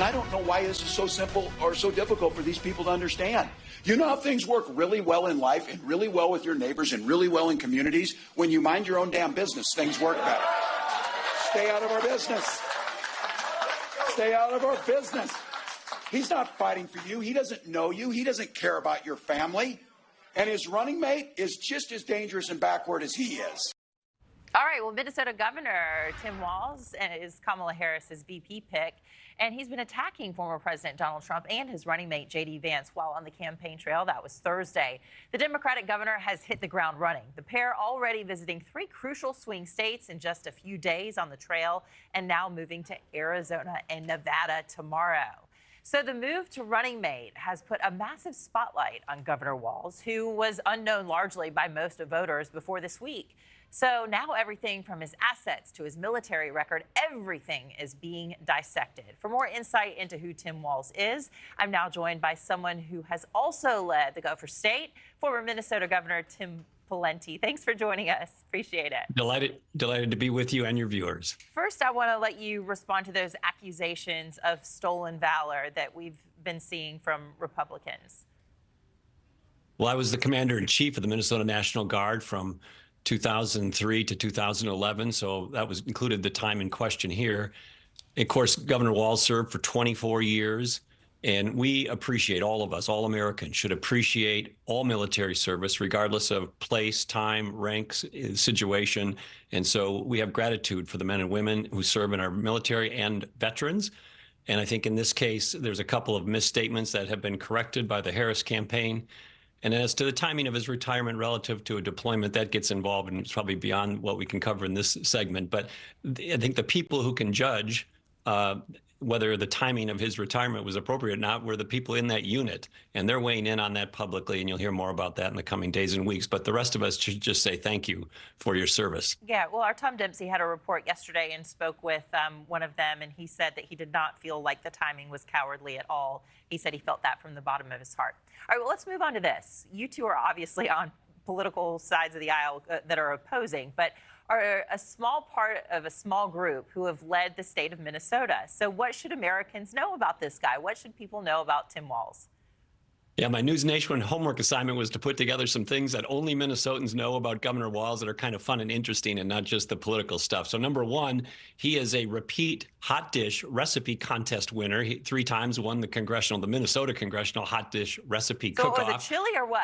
And I don't know why this is so simple or so difficult for these people to understand. You know how things work really well in life and really well with your neighbors and really well in communities? When you mind your own damn business, things work better. Stay out of our business. Stay out of our business. He's not fighting for you. He doesn't know you. He doesn't care about your family. And his running mate is just as dangerous and backward as he is. All right, well, Minnesota Governor Tim Walz is Kamala Harris's VP pick, and he's been attacking former President Donald Trump and his running mate, J.D. Vance, while on the campaign trail. That was Thursday. The Democratic governor has hit the ground running. The pair already visiting 3 crucial swing states in just a few days on the trail, and now moving to Arizona and Nevada tomorrow. So the move to running mate has put a massive spotlight on Governor Walz, who was unknown largely by most of voters before this week. So now everything from his assets to his military record, everything is being dissected. For more insight into who Tim Walz is, I'm now joined by someone who has also led the Gopher State, former Minnesota Governor Tim Pawlenty. Thanks for joining us. Appreciate it. Delighted to be with you and your viewers. First, I want to let you respond to those accusations of stolen valor that we've been seeing from Republicans. Well, I was the commander-in-chief of the Minnesota National Guard from 2003 to 2011, so that was included the time in question here. Of course, Governor Walz served for 24 years, and we appreciate, all of us, all Americans should appreciate all military service, regardless of place, time, ranks, situation. And so we have gratitude for the men and women who serve in our military and veterans. And I think in this case, there's a couple of misstatements that have been corrected by the Harris campaign. And as to the timing of his retirement relative to a deployment, that gets involved, and it's probably beyond what we can cover in this segment. But I think the people who can judge whether the timing of his retirement was appropriate or not were the people in that unit. And they're weighing in on that publicly, and you'll hear more about that in the coming days and weeks. But the rest of us should just say thank you for your service. Yeah, well, our Tom Dempsey had a report yesterday and spoke with one of them, and he said that he did not feel like the timing was cowardly at all. He said he felt that from the bottom of his heart. All right, well, let's move on to this. You two are obviously on political sides of the aisle that are opposing, but are a small part of a small group who have led the state of Minnesota. So what should Americans know about this guy? What should people know about Tim Walz? Yeah, my NewsNation homework assignment was to put together some things that only Minnesotans know about Governor Walz that are kind of fun and interesting and not just the political stuff. So number one, he is a repeat hot dish recipe contest winner. He 3 times won the Minnesota Congressional Hot Dish Recipe Cook-Off. So was it chili or what?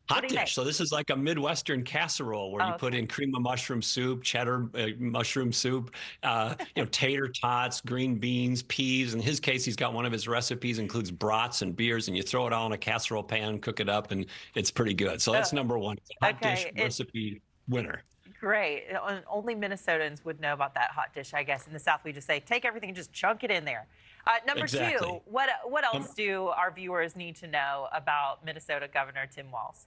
Hot dish. So this is like a Midwestern casserole where you put in cream of mushroom soup, cheddar mushroom soup, tater tots, green beans, peas. In his case, he's got one of his recipes includes brats and beers, and you throw it all in a casserole pan, cook it up, and it's pretty good. So that's number one. Hot dish recipe winner. Great. Only Minnesotans would know about that hot dish, I guess. In the South, we just say, take everything and just chunk it in there. Number two, what else do our viewers need to know about Minnesota Governor Tim Walz?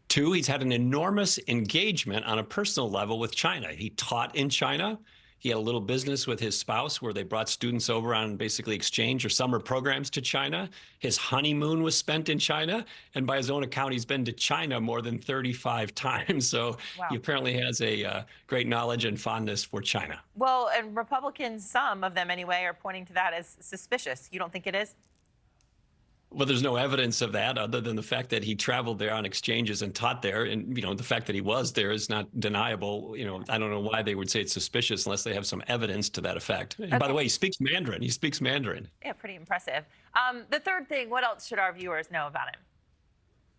2, he's had an enormous engagement on a personal level with China. He taught in China. He had a little business with his spouse where they brought students over on basically exchange or summer programs to China. His honeymoon was spent in China. And by his own account, he's been to China more than 35 times. So he apparently has a great knowledge and fondness for China. Well, and Republicans, some of them anyway, are pointing to that as suspicious. You don't think it is? Well, there's no evidence of that other than the fact that he traveled there on exchanges and taught there. And, the fact that he was there is not deniable. I don't know why they would say it's suspicious unless they have some evidence to that effect. And by the way, he speaks Mandarin. He speaks Mandarin. Yeah, pretty impressive. The third thing, what else should our viewers know about him?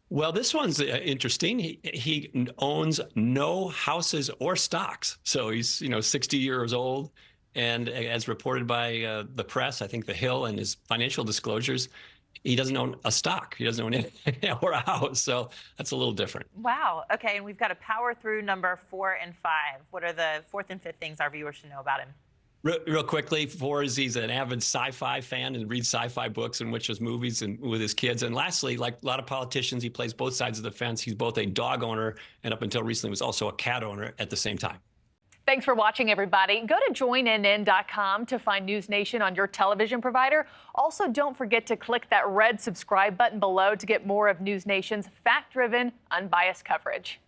Well, this one's interesting. He owns no houses or stocks. So he's, 60 years old. And as reported by the press, I think The Hill and his financial disclosures, he doesn't own a stock. He doesn't own it or a house. So that's a little different. Wow. Okay. And we've got to power through number 4 and 5. What are the 4th and 5th things our viewers should know about him? Real quickly, 4 is he's an avid sci-fi fan and reads sci-fi books and watches movies and with his kids. And lastly, like a lot of politicians, he plays both sides of the fence. He's both a dog owner and up until recently was also a cat owner at the same time. Thanks for watching, everybody. Go to joinnn.com to find NewsNation on your television provider. Also, don't forget to click that red subscribe button below to get more of NewsNation's fact-driven, unbiased coverage.